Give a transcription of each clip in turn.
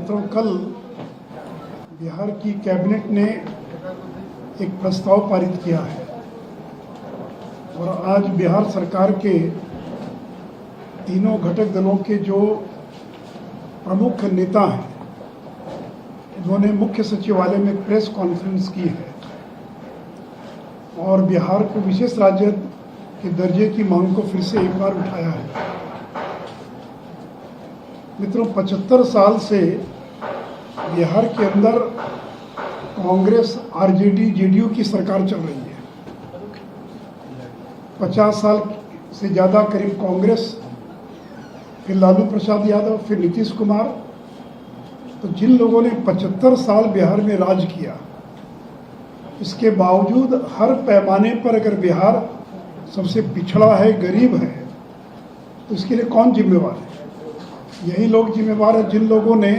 मित्रों, कल बिहार की कैबिनेट ने एक प्रस्ताव पारित किया है और आज बिहार सरकार के तीनों घटक दलों के जो प्रमुख नेता हैं, उन्होंने मुख्य सचिवालय में प्रेस कॉन्फ्रेंस की है और बिहार को विशेष राज्य के दर्जे की मांग को फिर से एक बार उठाया है। मित्रों, 75 साल से बिहार के अंदर कांग्रेस, आरजेडी, जेडीयू की सरकार चल रही है। 50 साल से ज़्यादा करीब कांग्रेस, फिर लालू प्रसाद यादव, फिर नीतीश कुमार। तो जिन लोगों ने 75 साल बिहार में राज किया, इसके बावजूद हर पैमाने पर अगर बिहार सबसे पिछड़ा है, गरीब है, तो इसके लिए कौन जिम्मेवार है? यही लोग जिम्मेवार हैं जिन लोगों ने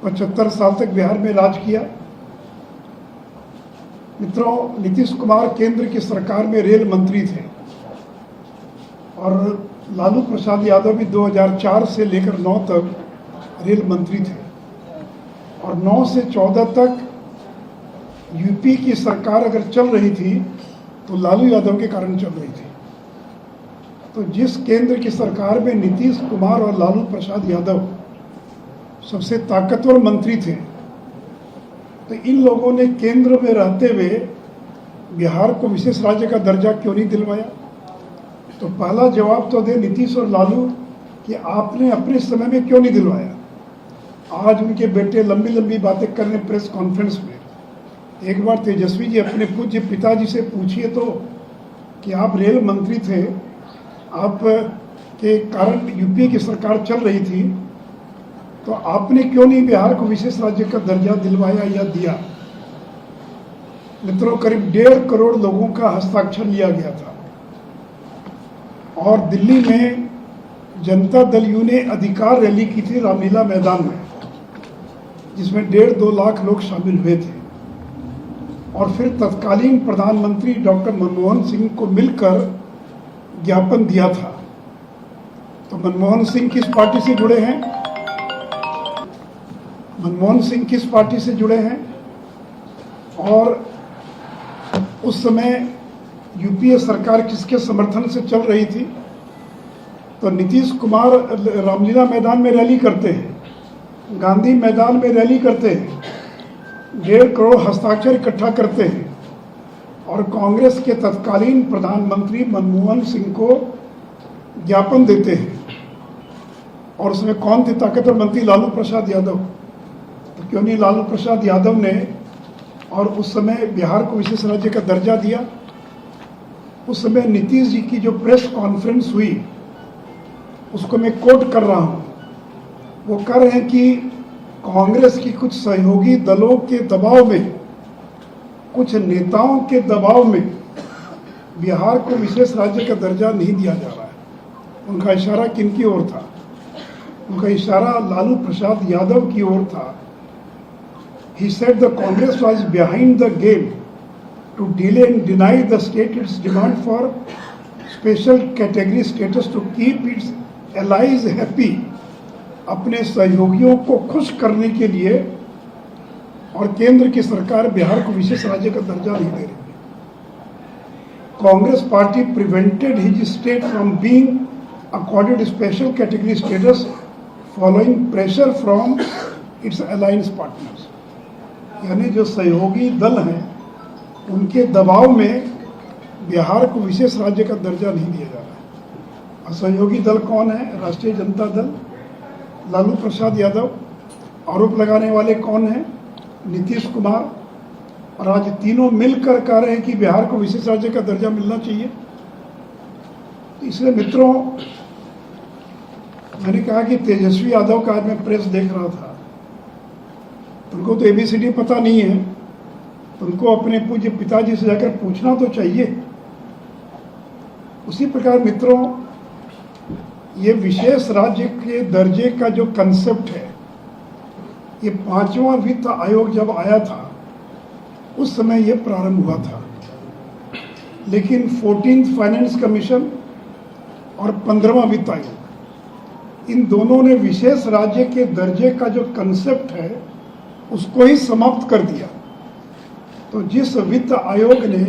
75 साल तक बिहार में राज किया। मित्रों, नीतीश कुमार केंद्र की सरकार में रेल मंत्री थे और लालू प्रसाद यादव भी 2004 से लेकर 9 तक रेल मंत्री थे और 9 से 14 तक यूपी की सरकार अगर चल रही थी तो लालू यादव के कारण चल रही थी। तो जिस केंद्र की सरकार में नीतीश कुमार और लालू प्रसाद यादव सबसे ताकतवर मंत्री थे, तो इन लोगों ने केंद्र में रहते हुए बिहार को विशेष राज्य का दर्जा क्यों नहीं दिलवाया? तो पहला जवाब तो दे नीतीश और लालू कि आपने अपने समय में क्यों नहीं दिलवाया। आज उनके बेटे लंबी लंबी बातें कर रहे प्रेस कॉन्फ्रेंस में। एक बार तेजस्वी जी अपने पूज्य पिताजी से पूछिए तो कि आप रेल मंत्री थे, आप के कारण यूपी की सरकार चल रही थी, तो आपने क्यों नहीं बिहार को विशेष राज्य का दर्जा दिलवाया या दिया? मित्रों, करीब 1.5 करोड़ लोगों का हस्ताक्षर लिया गया था और दिल्ली में जनता दल यू ने अधिकार रैली की थी रामलीला मैदान में, जिसमें 1.5-2 लाख लोग शामिल हुए थे और फिर तत्कालीन प्रधानमंत्री डॉक्टर मनमोहन सिंह को मिलकर ज्ञापन दिया था। तो मनमोहन सिंह किस पार्टी से जुड़े हैं? मनमोहन सिंह किस पार्टी से जुड़े हैं? और उस समय यूपीए सरकार किसके समर्थन से चल रही थी? तो नीतीश कुमार रामलीला मैदान में रैली करते हैं, गांधी मैदान में रैली करते हैं, 1.5 करोड़ हस्ताक्षर इकट्ठा करते हैं और कांग्रेस के तत्कालीन प्रधानमंत्री मनमोहन सिंह को ज्ञापन देते हैं। और उसमें कौन थे ताकतवर मंत्री? लालू प्रसाद यादव। तो क्यों नहीं लालू प्रसाद यादव ने और उस समय बिहार को विशेष राज्य का दर्जा दिया? उस समय नीतीश जी की जो प्रेस कॉन्फ्रेंस हुई, उसको मैं कोट कर रहा हूँ। वो कह रहे हैं कि कांग्रेस की कुछ सहयोगी दलों के दबाव में, कुछ नेताओं के दबाव में बिहार को विशेष राज्य का दर्जा नहीं दिया जा रहा है। उनका इशारा किनकी ओर था? उनका इशारा लालू प्रसाद यादव की ओर था। He said the Congress was behind the game to delay and deny the state its demand for special category status to keep its allies happy। अपने सहयोगियों को खुश करने के लिए और केंद्र की सरकार बिहार को विशेष राज्य का दर्जा नहीं दे रही। Congress party prevented his state from being accorded special category status following pressure from its alliance partners. यानी जो सहयोगी दल हैं, उनके दबाव में बिहार को विशेष राज्य का दर्जा नहीं दिया जा रहा है। असहयोगी दल कौन है? राष्ट्रीय जनता दल, लालू प्रसाद यादव। आरोप लगाने वाले कौन हैं? नीतीश कुमार। और आज तीनों मिलकर कह रहे हैं कि बिहार को विशेष राज्य का दर्जा मिलना चाहिए। इसलिए मित्रों, मैंने कहा कि तेजस्वी यादव का आज मैं प्रेस देख रहा था, उनको तो ABCD पता नहीं है, तो उनको अपने पूज्य पिताजी से जाकर पूछना तो चाहिए। उसी प्रकार मित्रों, ये विशेष राज्य के दर्जे का जो कंसेप्ट है, ये 5वां वित्त आयोग जब आया था उस समय ये प्रारंभ हुआ था, लेकिन 14th फाइनेंस कमीशन और 15वां वित्त आयोग, इन दोनों ने विशेष राज्य के दर्जे का जो कंसेप्ट है उसको ही समाप्त कर दिया। तो जिस वित्त आयोग ने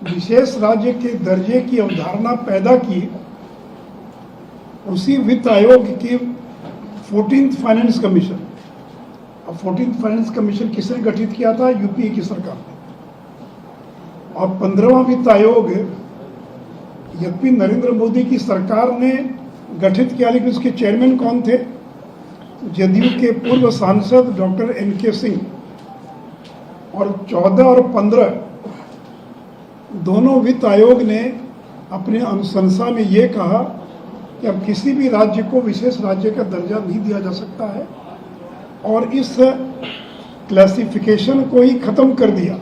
विशेष राज्य के दर्जे की अवधारणा पैदा की, उसी वित्त आयोग की 14th फाइनेंस कमीशन, अब 14th फाइनेंस कमीशन किसने गठित किया था? यूपीए की सरकार ने। और 15वां वित्त आयोग यद्यपि नरेंद्र मोदी की सरकार ने गठित किया, लेकिन उसके चेयरमैन कौन थे? जदयू के पूर्व सांसद डॉक्टर एन.के. सिंह। और 14 और 15 दोनों वित्त आयोग ने अपने अनुशंसा में ये कहा कि अब किसी भी राज्य को विशेष राज्य का दर्जा नहीं दिया जा सकता है, और इस क्लासिफिकेशन को ही खत्म कर दिया।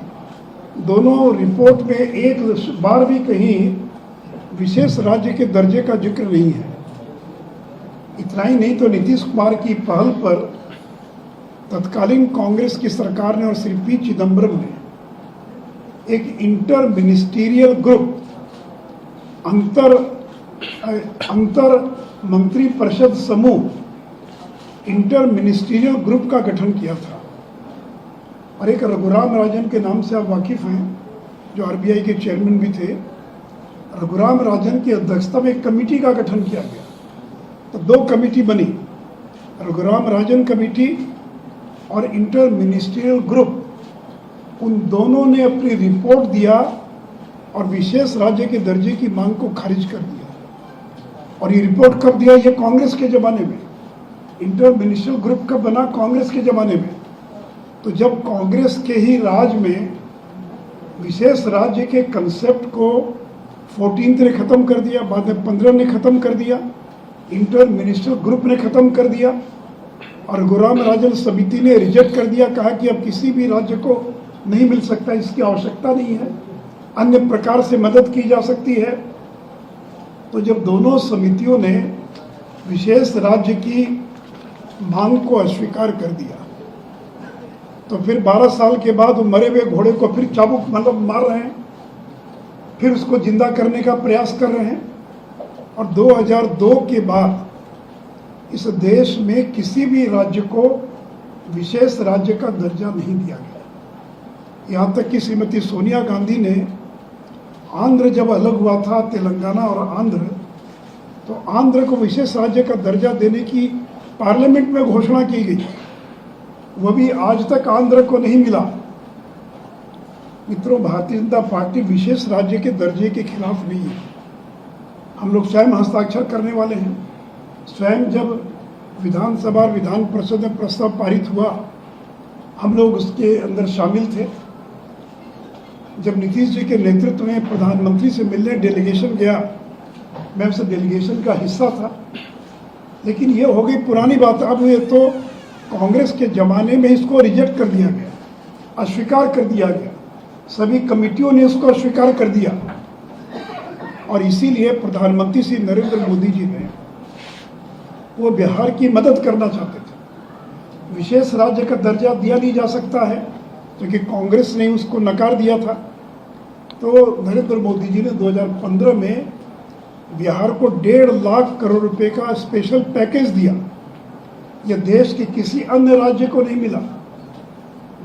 दोनों रिपोर्ट में एक बार भी कहीं विशेष राज्य के दर्जे का जिक्र नहीं है। इतना ही नहीं तो नीतीश कुमार की पहल पर तत्कालीन कांग्रेस की सरकार ने और श्री पी चिदम्बरम ने एक इंटर मिनिस्टीरियल ग्रुप, अंतर मंत्री परिषद समूह, इंटर मिनिस्टीरियल ग्रुप का गठन किया था। और एक रघुराम राजन के नाम से आप वाकिफ हैं, जो आरबीआई के चेयरमैन भी थे। रघुराम राजन की अध्यक्षता में एक कमेटी का गठन किया गया। तो 2 कमेटी बनी, रघुराम राजन कमेटी और इंटर मिनिस्ट्रियल ग्रुप। उन दोनों ने अपनी रिपोर्ट दिया और विशेष राज्य के दर्जे की मांग को खारिज कर दिया। और ये रिपोर्ट कब दिया? ये कांग्रेस के ज़माने में। इंटर मिनिस्ट्रियल ग्रुप कब बना? कांग्रेस के ज़माने में। तो जब कांग्रेस के ही राज में विशेष राज्य के कंसेप्ट को 14th ने ख़त्म कर दिया, बाद में 15 ने ख़त्म कर दिया, इंटर मिनिस्ट्रियल ग्रुप ने ख़त्म कर दिया, और रघुराम राजन समिति ने रिजेक्ट कर दिया, कहा कि अब किसी भी राज्य को नहीं मिल सकता, इसकी आवश्यकता नहीं है, अन्य प्रकार से मदद की जा सकती है। तो जब दोनों समितियों ने विशेष राज्य की मांग को अस्वीकार कर दिया, तो फिर 12 साल के बाद वो मरे हुए घोड़े को फिर चाबुक मार रहे हैं, फिर उसको जिंदा करने का प्रयास कर रहे हैं। और 2002 के बाद इस देश में किसी भी राज्य को विशेष राज्य का दर्जा नहीं दिया गया। यहाँ तक कि श्रीमती सोनिया गांधी ने आंध्र जब अलग हुआ था, तेलंगाना और आंध्र, तो आंध्र को विशेष राज्य का दर्जा देने की पार्लियामेंट में घोषणा की गई, वह भी आज तक आंध्र को नहीं मिला। मित्रों, भारतीय जनता पार्टी विशेष राज्य के दर्जे के खिलाफ नहीं है। हम लोग स्वयं हस्ताक्षर करने वाले हैं। स्वयं जब विधानसभा और विधान परिषद में प्रस्ताव पारित हुआ, हम लोग उसके अंदर शामिल थे। जब नीतीश जी के नेतृत्व में प्रधानमंत्री से मिलने डेलीगेशन गया, मैं उस डेलीगेशन का हिस्सा था। लेकिन ये हो गई पुरानी बात। अब ये तो कांग्रेस के ज़माने में इसको रिजेक्ट कर दिया गया, अस्वीकार कर दिया गया, सभी कमेटियों ने इसको अस्वीकार कर दिया। और इसीलिए प्रधानमंत्री श्री नरेंद्र मोदी जी ने वो बिहार की मदद करना चाहते थे। विशेष राज्य का दर्जा दिया नहीं जा सकता है क्योंकि कांग्रेस ने उसको नकार दिया था। तो नरेंद्र मोदी जी ने 2015 में बिहार को 1.5 लाख करोड़ रुपए का स्पेशल पैकेज दिया। यह देश के किसी अन्य राज्य को नहीं मिला।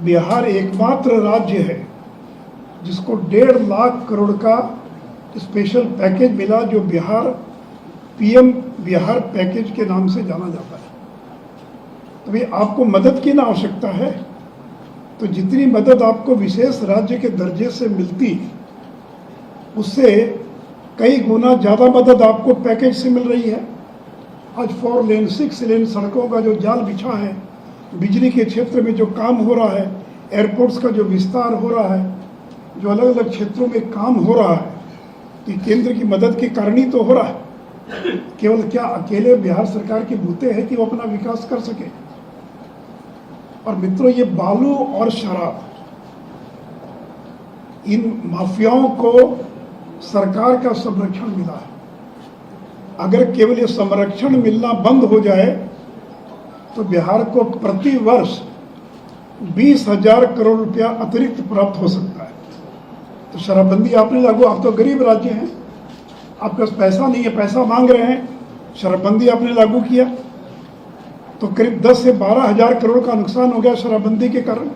बिहार एकमात्र राज्य है जिसको 1.5 लाख करोड़ का स्पेशल पैकेज मिला, जो बिहार पीएम बिहार पैकेज के नाम से जाना जाता है। तो भाई आपको मदद की ना आवश्यकता है, तो जितनी मदद आपको विशेष राज्य के दर्जे से मिलती, उससे कई गुना ज़्यादा मदद आपको पैकेज से मिल रही है। आज 4 लेन 6 लेन सड़कों का जो जाल बिछा है, बिजली के क्षेत्र में जो काम हो रहा है, एयरपोर्ट्स का जो विस्तार हो रहा है, जो अलग अलग क्षेत्रों में काम हो रहा है, तो केंद्र की मदद के कारण ही तो हो रहा है। केवल क्या अकेले बिहार सरकार के बूते हैं कि वो अपना विकास कर सके। और मित्रों, ये बालू और शराब, इन माफियाओं को सरकार का संरक्षण मिला है। अगर केवल ये संरक्षण मिलना बंद हो जाए तो बिहार को प्रति वर्ष 20,000 करोड़ रुपया अतिरिक्त प्राप्त हो सकता है। तो शराबबंदी आपने लागू, आप तो गरीब राज्य हैं, आपके पास पैसा नहीं है, पैसा मांग रहे हैं, शराबबंदी आपने लागू किया तो करीब 10 से 12 हज़ार करोड़ का नुकसान हो गया शराबबंदी के कारण।